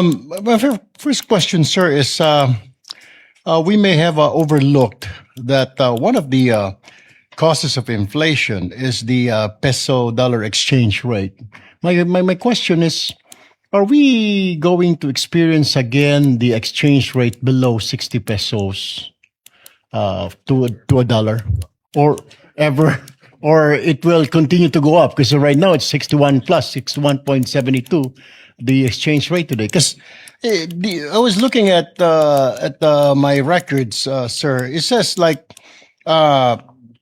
My first question, sir, is we may have overlooked that one of the causes of inflation is the peso dollar exchange rate. My question is, are we going to experience again the exchange rate below 60 pesos to a dollar, or ever, or it will continue to go up? Because right now it's 61 plus 61.72, the exchange rate today. Because I was looking at my records, sir. It says like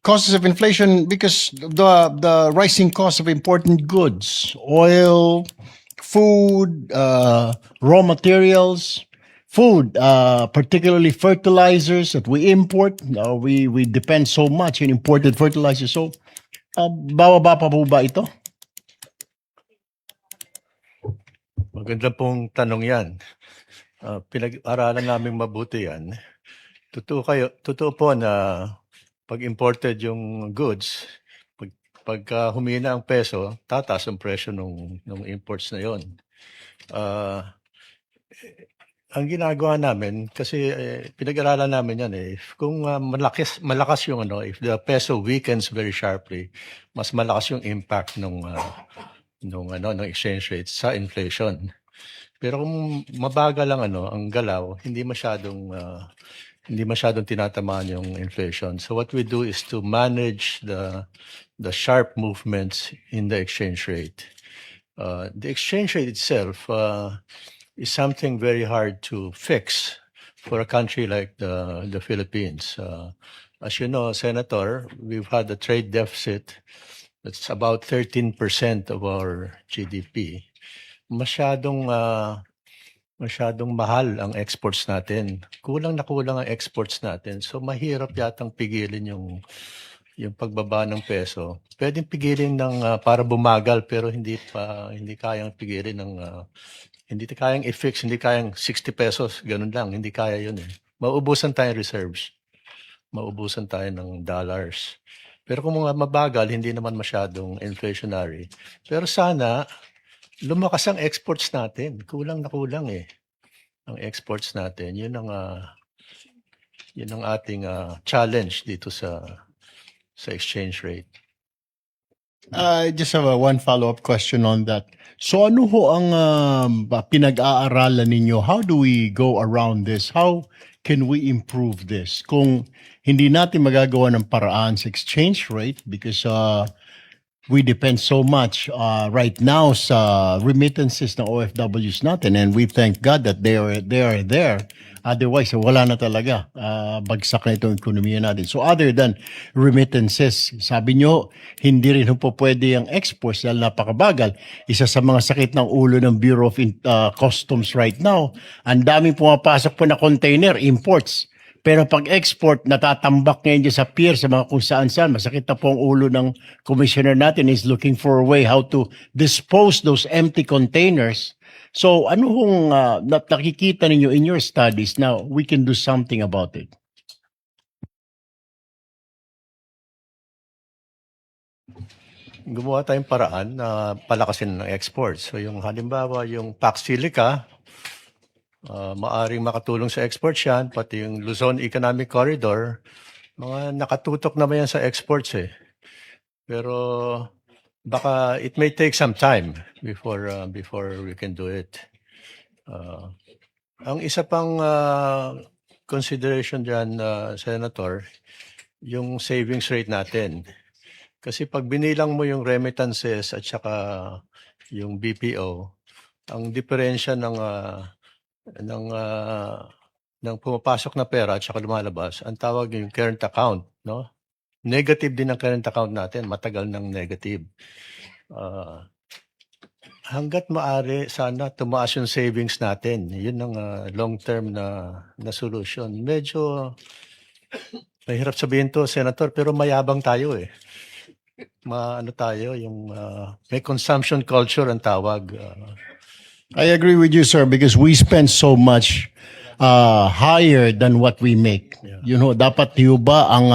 causes of inflation because the rising cost of important goods, oil, food, raw materials, food, particularly fertilizers that we import. We depend so much on imported fertilizers. So, bababa pa po ba ito? Maganda pong tanong yan. Pinag-aralan namin mabuti yan. Totoo po na pag imported yung goods, pagka humina ang peso, tataas ang presyo ng imports na yon. Ang ginagawa namin, kasi pinag-aralan namin yan kung malakas yung if the peso weakens very sharply, mas malakas yung impact ng exchange rate sa inflation. Pero kung mabagal lang ang galaw, hindi masyadong tinatamaan yung inflation. So what we do is to manage the sharp movements in the exchange rate. The exchange rate itself is something very hard to fix for a country like the Philippines. As you know, Senator, we've had a trade deficit that's about 13% of our GDP. Masyadong mahal ang exports natin. Kulang na kulang ang exports natin. So mahirap yatang pigilin yung pagbaba ng peso. Pwedeng pigilin ng para bumagal pero hindi kayang pigilin ng hindi kayang i-fix, hindi kayang 60 pesos, ganun lang, hindi kaya yun Mauubusan tayo ng reserves. Mauubusan tayo ng dollars. Pero kung mabagal, hindi naman masyadong inflationary. Pero sana lumakas ang exports natin. Kulang na kulang ang exports natin. Yun ang ating challenge dito sa exchange rate. I just have one follow-up question on that. So ano ho ang pinag-aaralan ninyo? How do we go around this? How can we improve this? Kung hindi natin magagawa ng paraan sa exchange rate because we depend so much right now sa remittances ng OFWs natin, and we thank God that they are there. Otherwise, wala na talaga. Bagsak na itong ekonomiya natin. So other than remittances, sabi nyo, hindi rin po pwede ang exports dahil napakabagal. Isa sa mga sakit ng ulo ng Bureau of Customs right now, ang daming pumapasok po na container, imports. Pero pag export, natatambak ngayon dyan sa pier, sa mga kung saan-saan. Masakit na po ang ulo ng commissioner natin is looking for a way how to dispose those empty containers. So ano hong nakikita ninyo in your studies now we can do something about it? Gumawa tayong paraan na palakasin ng exports. So yung halimbawa, yung Pax Silica, maaring makatulong sa exports yan, pati yung Luzon Economic Corridor, mga nakatutok naman yan sa exports Pero baka it may take some time before we can do it. Ang isa pang consideration dyan, Senator, yung savings rate natin. Kasi pag binilang mo yung remittances at saka yung BPO, ang diferensya ng pumapasok na pera at saka lumalabas, ang tawag yung current account, no? Negative din ang current account natin, matagal ng negative. Hanggat maaari, sana tumaas yung savings natin. Yun ang long-term na solution. Medyo mahirap sabihin to, Senator, pero mayabang tayo may consumption culture ang tawag. I agree with you, sir, because we spend so much higher than what we make. Yeah. You know, dapat ba ang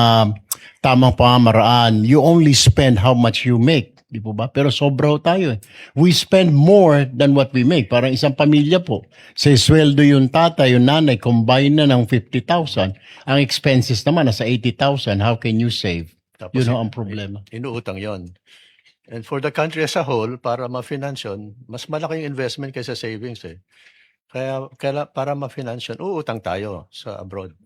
tamang pamamaraan? You only spend how much you make. Di po ba? Pero sobra ho tayo eh. We spend more than what we make. Parang isang pamilya po. Sa sweldo yung tatay, yung nanay, combine na ng 50,000. Ang expenses naman nasa 80,000. How can you save? Tapos Yun ho ang problema. inuutang yon. And for the country as a whole, para ma-finance yun, mas malaki yung investment kaysa savings eh. Kaya para ma-finance yun, uutang tayo sa abroad.